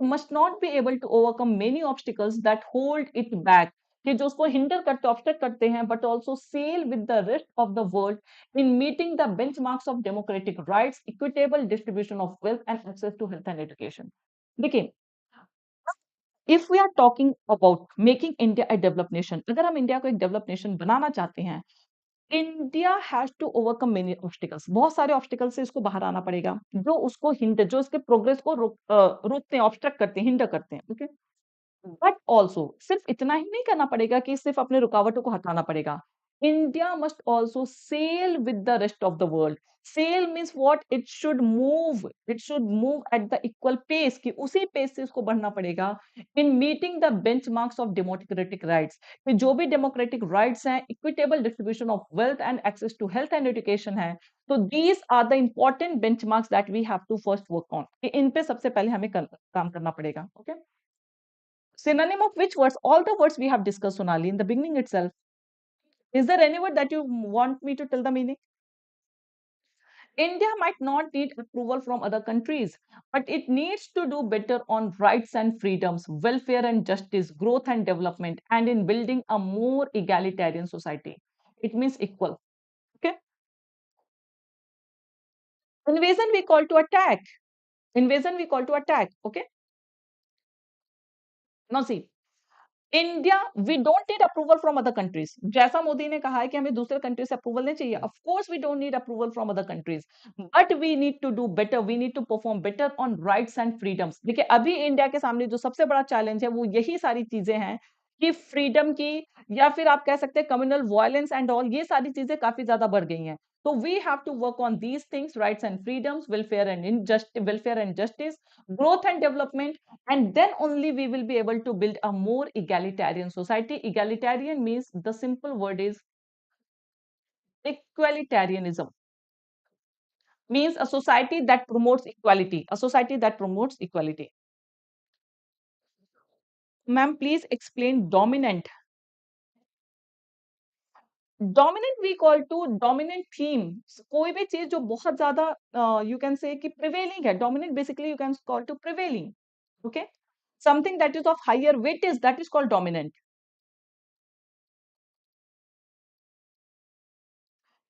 [SPEAKER 1] must not be able to overcome many obstacles that hold it back, कि जो उसको हिंडर करते ऑब्स्ट्रक्ट करते हैं, but also sail with the rest of the world in meeting the benchmarks of democratic rights, equitable distribution of wealth and access to health and education. देखिए, if we are talking about making India A develop nation, अगर हम India को एक develop nation बनाना चाहते हैं, India has to overcome many obstacles, बहुत सारे ऑब्स्टिकल से इसको बाहर आना पड़ेगा, जो उसको हिंडर, जो इसके प्रोग्रेस को रोकते हैं, ऑब्स्ट्रक्ट करते हैं, हिंडर करते हैं। ओके, बट ऑल्सो सिर्फ इतना ही नहीं करना पड़ेगा कि सिर्फ अपने रुकावटों को हटाना पड़ेगा। India must also sail with the rest of the world. Sail means what, it should move at the equal pace, कि उसी पेस से इसको बढ़ना पड़ेगा। In meeting the benchmarks of democratic rights, कि जो भी डेमोक्रेटिक राइट्स हैं, equitable distribution of wealth and access to health and education है, तो these are the important benchmarks that we have to first work on, कि इन पे सबसे पहले हमें काम करना पड़ेगा। Okay, synonym of which words, all the words we have discussed, Sonali, in the beginning itself. Is there any word that you want me to tell the meaning? India might not need approval from other countries, but it needs to do better on rights and freedoms, welfare and justice, growth and development, and in building a more egalitarian society. It means equal. Okay. Invasion we call to attack. Invasion we call to attack. Okay. Now see, India we don't need approval from other countries, जैसा मोदी ने कहा है कि हमें दूसरे country से approval नहीं चाहिए, of course we don't need approval from other countries, but we need to do better, we need to perform better on rights and freedoms. देखिए अभी इंडिया के सामने जो सबसे बड़ा चैलेंज है वो यही सारी चीजें हैं कि फ्रीडम की, या फिर आप कह सकते हैं कम्युनल वायलेंस एंड ऑल, ये सारी चीजें काफी ज्यादा बढ़ गई हैं। तो we have to work on these things, rights and freedoms, welfare and justice, growth and development, and then only we will be able to build a more egalitarian society. Egalitarian means, the simple word is equalitarianism, means a society that promotes equality, a society that promotes equality. Ma'am, please explain dominant. Dominant we call to dominant theme, कोई भी चीज जो बहुत ज्यादा you can say कि prevailing है, dominant basically you can call to prevailing, okay, something that is of higher weight is, that is called dominant.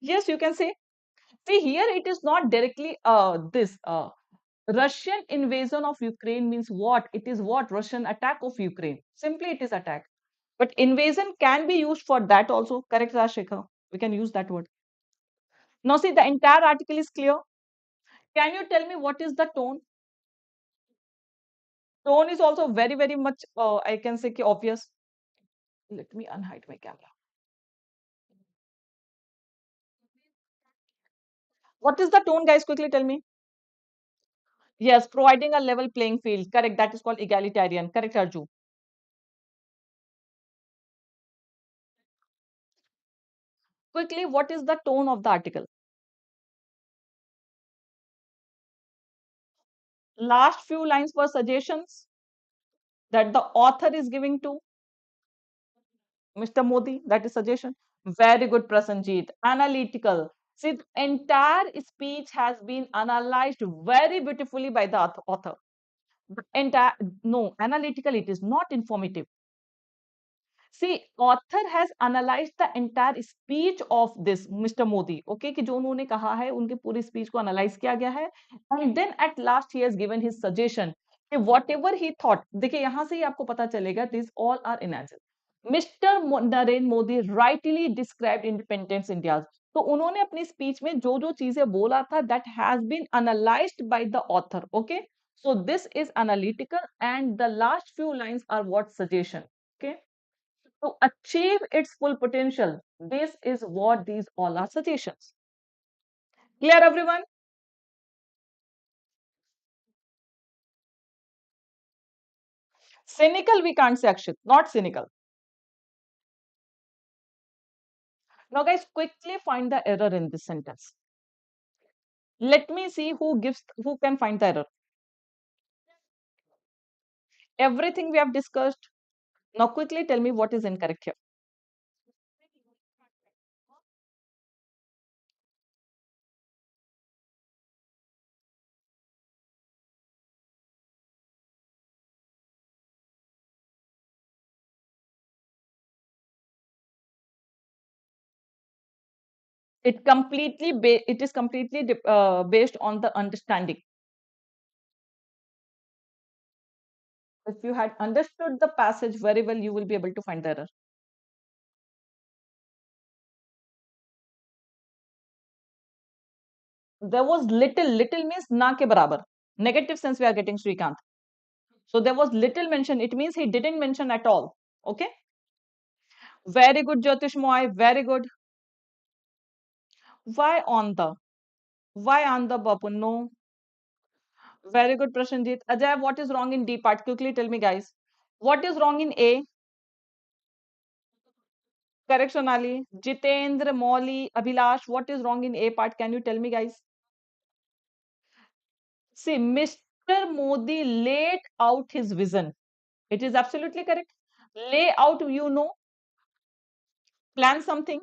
[SPEAKER 1] Yes, you can say. See, here it is not directly this Russian invasion of Ukraine means what? It is what? Russian attack of Ukraine. Simply it is attack. But invasion can be used for that also. Correct, Rashika? We can use that word. Now see, the entire article is clear. Can you tell me what is the tone? Tone is also very, very much, I can say, obvious. Let me unhide my camera. What is the tone, guys? Quickly tell me. Yes, providing a level playing field. Correct. That is called egalitarian. Correct, Arju. Quickly, what is the tone of the article? Last few lines were suggestions that the author is giving to Mr. Modi. That is suggestion. Very good, Prasanjit. Analytical. See, the entire speech has been analyzed very beautifully by the author. The entire, no, analytical, it is not informative. See, author has analyzed the entire speech of this Mr. Modi. Okay, कि जो उन्होंने कहा है उनकी पूरी speech को analyse किया गया है, and then at last he has given his suggestion कि whatever he thought, देखिए यहाँ से ही आपको पता चलेगा these all are enhanced. Mr. Narendra Modi rightly described independence India. तो उन्होंने अपनी स्पीच में जो जो चीजें बोला था that has been analyzed by the author. Okay, so this is analytical and the last few lines are what suggestion. Okay. To achieve its full potential, this is what these all are suggestions. Clear, everyone? Cynical, we can't say Akshit, not cynical. Now, guys, quickly find the error in this sentence. Let me see who can find the error. Everything we have discussed. Now, quickly tell me what is incorrect here. It is completely based on the understanding. If you had understood the passage very well, you will be able to find the error. There was little means na ke barabar. Negative sense we are getting, Srikanth. So there was little mention. It means he didn't mention at all. Okay. Very good, Jyotish Moy. Very good. Why on the? Why on the Bapun? No. Very good, Prashanjit. Ajay, what is wrong in D part? Quickly tell me, guys. What is wrong in A? Correct, Sonali. Jitendra, Molly, Abhilash. What is wrong in A part? Can you tell me, guys? See, Mr. Modi laid out his vision. It is absolutely correct. Lay out, plan something.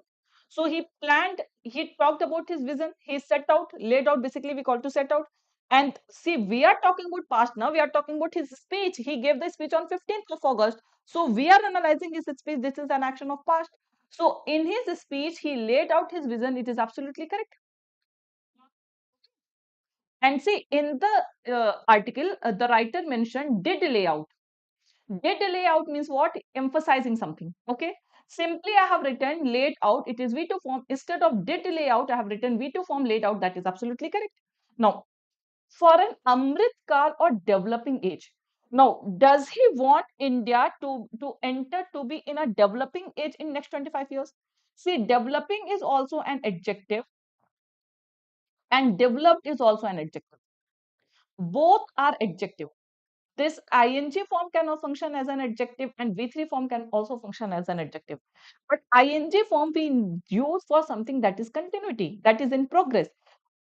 [SPEAKER 1] So he planned, he talked about his vision, he set out, laid out, basically we call to set out. And see, we are talking about past now, we are talking about his speech. He gave the speech on 15th of August. So we are analyzing his speech. This is an action of past. So in his speech, he laid out his vision. It is absolutely correct. And see, in the article, the writer mentioned did lay out. Did layout means what? Emphasizing something. Okay. Simply I have written laid out. It is V2 form. Instead of did layout, I have written V2 form laid out. That is absolutely correct. Now, for an Amrit Kal or developing age. Now, does he want India to enter to be in a developing age in next 25 years? See, developing is also an adjective and developed is also an adjective. Both are adjective. This ing form cannot function as an adjective and v3 form can also function as an adjective. But ing form we use for something that is continuity, that is in progress.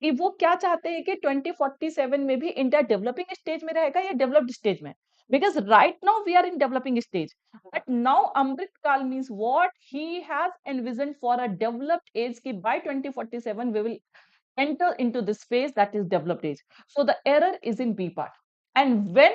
[SPEAKER 1] कि वो क्या चाहते हैं कि 2047 में भी India developing stage में रहेगा या डेवलप्ड स्टेज में because right now we are in developing stage but now amrit kal means what he has envisioned for a developed age ki by 2047 we will enter into this phase that is developed age. So the error is in B part. And when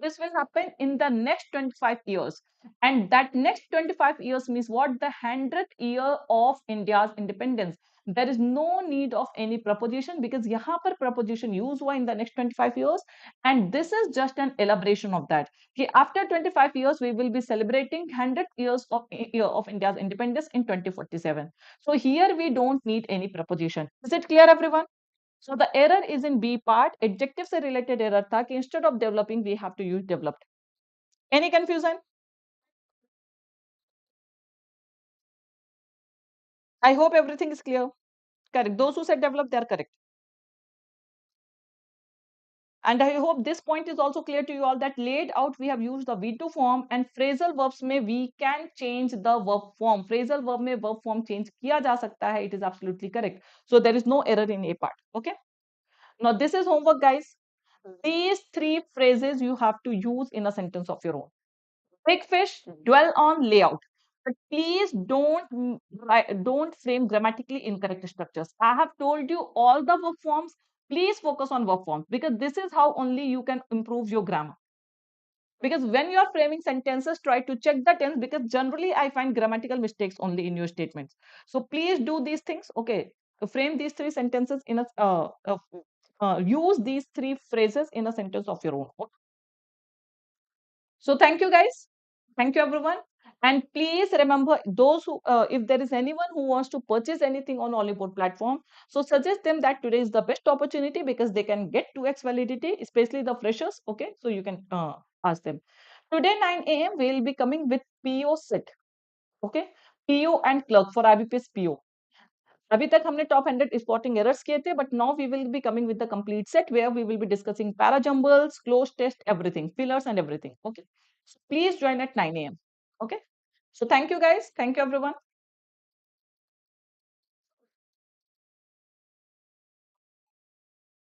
[SPEAKER 1] this will happen in the next 25 years. And that next 25 years means what? The 100th year of India's independence. There is no need of any proposition because यहाँ पर proposition use हुआ in the next 25 years. And this is just an elaboration of that. कि after 25 years, we will be celebrating 100 years of India's independence in 2047. So here we don't need any preposition. Is it clear, everyone? So the error is in B part. Adjective से related error था कि instead of developing, we have to use developed. Any confusion? I hope everything is clear. Correct. Those who said develop, they are correct. And I hope this point is also clear to you all that laid out we have used the V2 form and phrasal verbs में we can change the verb form. Phrasal verb में verb form change किया जा सकता है. It is absolutely correct. So there is no error in A part. Okay. Now this is homework, guys. These three phrases you have to use in a sentence of your own. Big fish dwell on layout. But please don't frame grammatically incorrect structures. I have told you all the verb forms. Please focus on verb forms because this is how only you can improve your grammar. Because when you are framing sentences, try to check the tense because generally I find grammatical mistakes only in your statements. So please do these things. Okay, frame these three sentences in a use these three phrases in a sentence of your own. Okay? So thank you, guys. Thank you, everyone. And please remember those who, if there is anyone who wants to purchase anything on Oliveboard platform, so suggest them that today is the best opportunity because they can get 2x validity, especially the freshers. Okay, so you can ask them. Today 9 a.m. we will be coming with PO set. Okay, PO and clerk for IBPS PO. अभी तक हमने top 100 spotting errors किए थे but now we will be coming with the complete set where we will be discussing parajumbles cloze test everything fillers and everything okay please join at 9 a.m. okay so thank you guys, thank you everyone.